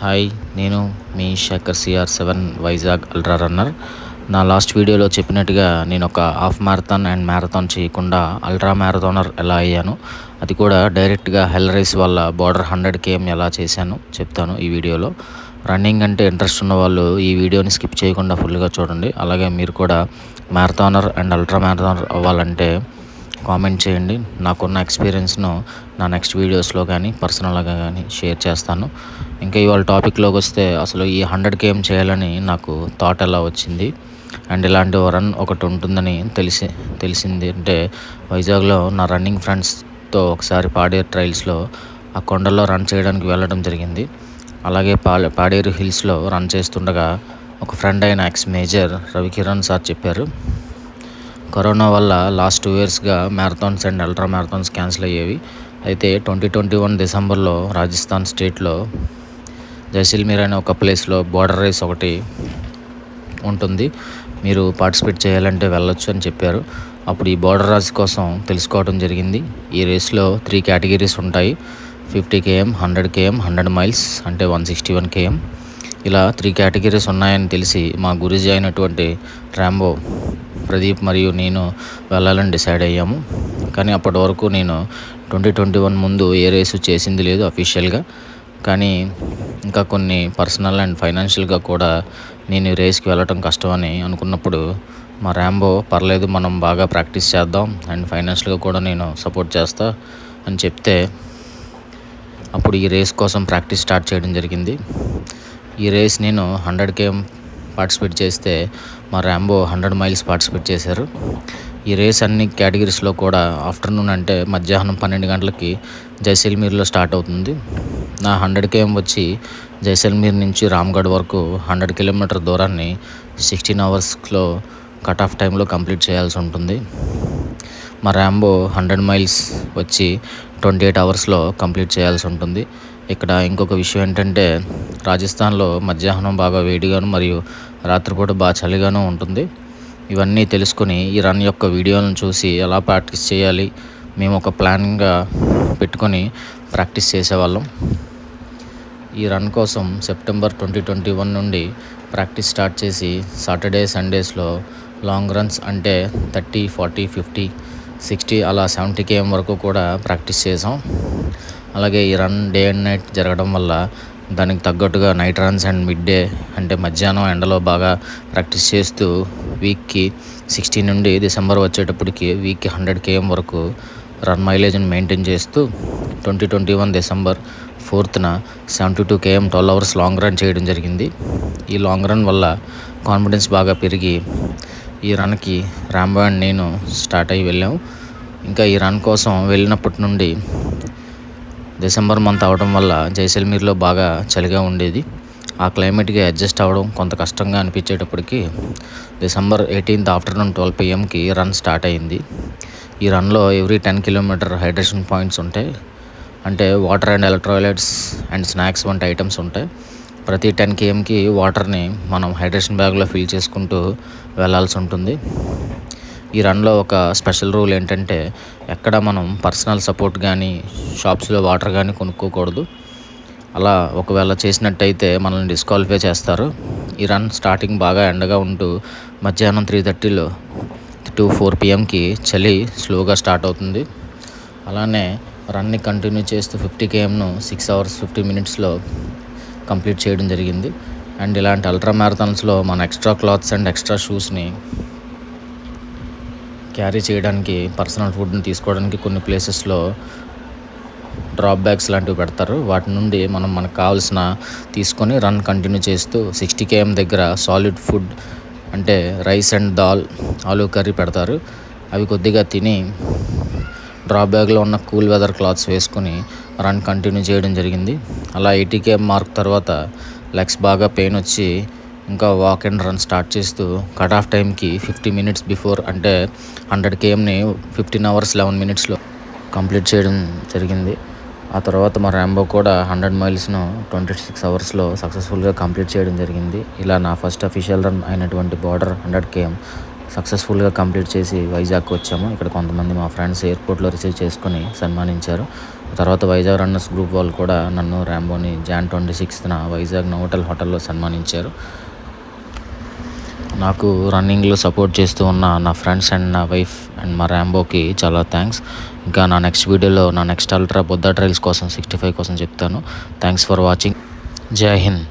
Hi, నేను మీ Shekhar CR7 Vizag ultra runner. నా లాస్ట్ వీడియోలో చెప్పినట్టుగా నేను ఒక హాఫ్ మ్యారథాన్ అండ్ మ్యారథాన్ చేయకుండా అల్ట్రా మ్యారథానర్ ఎలా అయ్యాను, అది కూడా డైరెక్ట్గా హెల్ రేస్ వల్ల బార్డర్ 100 km ఎలా చేశాను చెప్తాను ఈ వీడియోలో. రన్నింగ్ అంటే ఇంట్రెస్ట్ ఉన్న వాళ్ళు ఈ వీడియోని స్కిప్ చేయకుండా ఫుల్గా చూడండి. అలాగే మీరు కూడా మ్యారథానర్ అండ్ అల్ట్రా మ్యారథానర్ అవ్వాలంటే కామెంట్ చేయండి. నాకున్న ఎక్స్పీరియన్స్ను నా నెక్స్ట్ వీడియోస్లో కానీ పర్సనల్గా కానీ షేర్ చేస్తాను. ఇంకా ఇవాళ టాపిక్లోకి వస్తే అసలు ఈ 100 km చేయాలని నాకు థాట్ ఎలా వచ్చింది అండ్ ఇలాంటి రన్ ఒకటి ఉంటుందని తెలిసింది అంటే వైజాగ్లో నా రన్నింగ్ ఫ్రెండ్స్తో ఒకసారి పాడేరు ట్రైల్స్లో ఆ కొండల్లో రన్ చేయడానికి వెళ్ళడం జరిగింది. అలాగే పాడేరు హిల్స్లో రన్ చేస్తుండగా ఒక ఫ్రెండ్ అయిన ఎక్స్ మేజర్ రవికిరణ్ సార్ చెప్పారు, కరోనా వల్ల లాస్ట్ 2 yearsగా marathons and ultra marathons cancel అయ్యేవి. అయితే 2021 డిసెంబర్లో రాజస్థాన్ స్టేట్లో జైసల్మీర్ అనే ఒక ప్లేస్లో బార్డర్ రేస్ ఒకటి ఉంటుంది, మీరు పార్టిసిపేట్ చేయాలంటే వెళ్ళొచ్చు అని చెప్పారు. అప్పుడు ఈ బార్డర్ రేస్ కోసం తెలుసుకోవడం జరిగింది. ఈ రేస్లో 3 కేటగిరీస్ ఉంటాయి: 50 km, 100 km, 100 miles అంటే 161 km. ఇలా 3 కేటగిరీస్ ఉన్నాయని తెలిసి మా గురూజీ అయినటువంటి రాంబో ప్రదీప్ మరియు నేను వెళ్ళాలని డిసైడ్ అయ్యాము. కానీ అప్పటి వరకు నేను 2021 ముందు ఏ రేసు చేసింది లేదు అఫీషియల్గా. కానీ ఇంకా కొన్ని పర్సనల్ అండ్ ఫైనాన్షియల్గా కూడా నేను ఈ రేస్కి వెళ్ళటం కష్టమని అనుకున్నప్పుడు మా రాంబో పర్లేదు, మనం బాగా ప్రాక్టీస్ చేద్దాం అండ్ ఫైనాన్షియల్గా కూడా నేను సపోర్ట్ చేస్తా అని చెప్తే అప్పుడు ఈ రేస్ కోసం ప్రాక్టీస్ స్టార్ట్ చేయడం జరిగింది. ఈ రేస్ నేను 100 km పార్టిసిపేట్ చేస్తే మా రాంబో 100 miles పార్టిసిపేట్ చేశారు. ఈ రేస్ అన్ని కేటగిరీస్లో కూడా ఆఫ్టర్నూన్ అంటే మధ్యాహ్నం 12 గంటలకి జైసల్మీర్లో స్టార్ట్ అవుతుంది. నా 100 km వచ్చి జైసల్మీర్ నుంచి రామ్గఢ్ వరకు 100 km దూరాన్ని 16 hours కట్ ఆఫ్ టైంలో కంప్లీట్ చేయాల్సి ఉంటుంది. మా రాంబో 100 miles వచ్చి 28 hours కంప్లీట్ చేయాల్సి ఉంటుంది. ఇక్కడ ఇంకొక విషయం ఏంటంటే రాజస్థాన్లో మధ్యాహ్నం బాగా వేడిగాను మరియు రాత్రిపూట బాగా చలిగాను ఉంటుంది. ఇవన్నీ తెలుసుకుని ఈ రన్ యొక్క వీడియోలను చూసి ఎలా ప్రాక్టీస్ చేయాలి మేము ఒక ప్లాన్గా పెట్టుకొని ప్రాక్టీస్ చేసేవాళ్ళం. ఈ రన్ కోసం సెప్టెంబర్ 2021 నుండి ప్రాక్టీస్ స్టార్ట్ చేసి సాటర్డే సండేస్లో లాంగ్ రన్స్ అంటే 30, 40, 50, 60 అలా 70 km వరకు కూడా ప్రాక్టీస్ చేసాం. అలాగే ఈ రన్ డే అండ్ నైట్ జరగడం వల్ల దానికి తగ్గట్టుగా night runs and mid day అంటే మధ్యాహ్నం ఎండలో బాగా ప్రాక్టీస్ చేస్తూ వీక్కి 16 నుండి డిసెంబర్ వచ్చేటప్పటికి వీక్కి 100 km వరకు రన్ మైలేజ్ని మెయింటైన్ చేస్తూ 2021 December 4th 72 km 12 hours long run చేయడం జరిగింది. ఈ లాంగ్ రన్ వల్ల కాన్ఫిడెన్స్ బాగా పెరిగి ఈ రన్కి రాంబో అండ్ నేను స్టార్ట్ అయ్యి వెళ్ళాము. ఇంకా ఈ రన్ కోసం వెళ్ళినప్పటి నుండి డిసెంబర్ మంత్ అవడం వల్ల జైసల్మీర్లో బాగా చలిగా ఉండేది. ఆ క్లైమేట్కి అడ్జస్ట్ అవ్వడం కొంత కష్టంగా అనిపించేటప్పటికి డిసెంబర్ 18th ఆఫ్టర్నూన్ 12 pmకి రన్ స్టార్ట్ అయింది. ఈ రన్లో ఎవ్రీ 10 km హైడ్రేషన్ పాయింట్స్ ఉంటాయి, అంటే water and electrolytes and snacks వంటి ఐటమ్స్ ఉంటాయి. ప్రతి 10 kmకి వాటర్ని మనం హైడ్రేషన్ బ్యాగ్లో ఫిల్ చేసుకుంటూ వెళ్ళాల్సి ఉంటుంది. ఈ రన్లో ఒక స్పెషల్ రూల్ ఏంటంటే ఎక్కడ మనం పర్సనల్ సపోర్ట్ కానీ షాప్స్లో వాటర్ కానీ కొనుక్కోకూడదు. అలా ఒకవేళ చేసినట్టయితే మనల్ని డిస్క్వాలిఫై చేస్తారు. ఈ రన్ స్టార్టింగ్ బాగా ఎండగా ఉంటూ మధ్యాహ్నం 3:30 to 4 pmకి చలి స్లోగా స్టార్ట్ అవుతుంది. అలానే రన్ని కంటిన్యూ చేస్తూ 50 kmను 6 hours 50 minutes కంప్లీట్ చేయడం జరిగింది. అండ్ ఇలాంటి అల్ట్రా మ్యారథాన్స్లో మన ఎక్స్ట్రా క్లాత్స్ అండ్ ఎక్స్ట్రా షూస్ని క్యారీ చేయడానికి, పర్సనల్ ఫుడ్ని తీసుకోవడానికి కొన్ని ప్లేసెస్లో డ్రాప్ బ్యాగ్స్ లాంటివి పెడతారు. వాటి నుండి మనకు కావాల్సిన తీసుకొని రన్ కంటిన్యూ చేస్తూ 60 km దగ్గర సాలిడ్ ఫుడ్ అంటే rice and dal, aloo curry పెడతారు. అవి కొద్దిగా తిని డ్రాప్ బ్యాగ్లో ఉన్న కూల్ వెదర్ క్లాత్స్ వేసుకొని రన్ కంటిన్యూ చేయడం జరిగింది. అలా 80 km మార్క్ తర్వాత లెగ్స్ బాగా పెయిన్ వచ్చి ఇంకా వాక్ అండ్ రన్ స్టార్ట్ చేస్తూ కట్ ఆఫ్ టైంకి 50 minutes బిఫోర్ అంటే 100 kmని 15 hours 11 minutes కంప్లీట్ చేయడం జరిగింది. ఆ తర్వాత మా రాంబో కూడా 100 milesను 26 hours సక్సెస్ఫుల్గా కంప్లీట్ చేయడం జరిగింది. ఇలా నా ఫస్ట్ అఫీషియల్ రన్ అయినటువంటి బార్డర్ 100 km సక్సెస్ఫుల్గా కంప్లీట్ చేసి వైజాగ్కి వచ్చాము. ఇక్కడ కొంతమంది మా ఫ్రెండ్స్ ఎయిర్పోర్ట్లో రిసీవ్ చేసుకొని సన్మానించారు. తర్వాత వైజాగ్ రన్నర్స్ గ్రూప్ వాళ్ళు కూడా నన్ను ర్యాంబోని జాన్ 26న వైజాగ్ నోవోటల్ హోటల్లో సన్మానించారు. నాకు రన్నింగ్లో సపోర్ట్ చేస్తూ ఉన్న నా ఫ్రెండ్స్ అండ్ నా వైఫ్ అండ్ మా ర్యాంబోకి చాలా థ్యాంక్స్. ఇంకా నా నెక్స్ట్ వీడియోలో నా నెక్స్ట్ అల్ట్రా బుద్ధా ట్రైల్స్ కోసం 65 కోసం చెప్తాను. Thanks for watching. జై హింద్.